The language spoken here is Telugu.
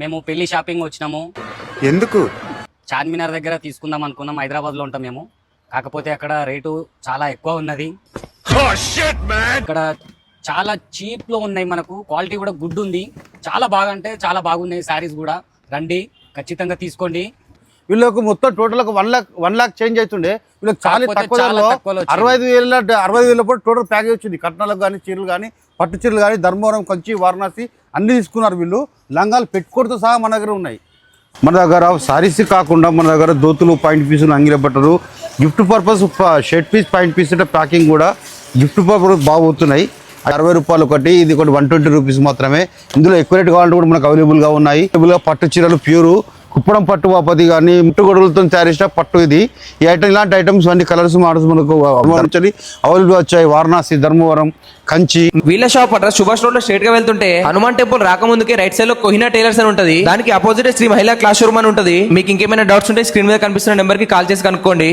మేము పెళ్లి షాపింగ్ వచ్చినాము. ఎందుకు? చార్మినార్ దగ్గర తీసుకుందాం అనుకున్నాం. హైదరాబాద్ లో ఉంటాం మేము. కాకపోతే అక్కడ రేటు చాలా ఎక్కువ ఉన్నది. ఇక్కడ చాలా చీప్ లో ఉన్నాయి. మనకు క్వాలిటీ కూడా గుడ్ ఉంది. చాలా బాగా అంటే చాలా బాగున్నాయి శారీస్ కూడా. రండి, ఖచ్చితంగా తీసుకోండి. వీళ్ళకు మొత్తం టోటల్ ఒక 1 లాక్ చేంజ్ అవుతుండే. వీళ్ళకి చాలా తక్కువ 65,000 టోటల్ ప్యాకేజ్ వచ్చింది. కట్నాలకు కానీ, చీరలు కానీ, పట్టు చీరలు కానీ, ధర్మవరం, కంచి, వారణాసి అన్ని తీసుకున్నారు వీళ్ళు. లంగాలు పెట్టుకోవడంతో సహా మన దగ్గర ఉన్నాయి. మన దగ్గర సారీస్ కాకుండా మన దగ్గర దోతులు, పాయింట్ పీసులు, అంగిల బట్టలు, gift purpose shirt piece, point piece అంటే ప్యాకింగ్ కూడా గిఫ్ట్ పర్పస్ బాగుతున్నాయి. 60 రూపాయలు ఒకటి, ఇది ఒకటి 120 రూపీస్ మాత్రమే. ఇందులో ఎక్కువ రేట్ కావాలంటే కూడా మనకు అవైలబుల్గా ఉన్నాయి. అవైలబుల్గా పట్టు చీరలు ప్యూరు, కుప్పడం పట్టు వాపతి కానీ, ముట్టుగొడుగులతో తయారు చేసిన పట్టు ఇది. ఈ ఐటమ్ ఇలాంటి ఐటమ్స్ అన్ని కలర్స్ మోడల్స్ మనకు అవైలబుల్ వచ్చాయి. వారణాసి, ధర్మవరం, కంచి. వీళ్ళ షాప్ అడ్రస్ సుభాష్ రోడ్ లో స్ట్రేట్ గా వెళ్తుంటే హనుమాన్ టెంపుల్ రాకముందుకే రైట్ సైడ్ లో కోహినా టైలర్స్ అని ఉంటది. దానికి అపోజిట్ శ్రీ మహిళా క్లాస్ రూమ్ అని ఉంటది. మీకు ఇంకేమైనా డౌట్స్ ఉంటే స్క్రీన్ మీద కనిపిస్తున్న నెంబర్ కి కాల్ చేసి కనుక్కోండి.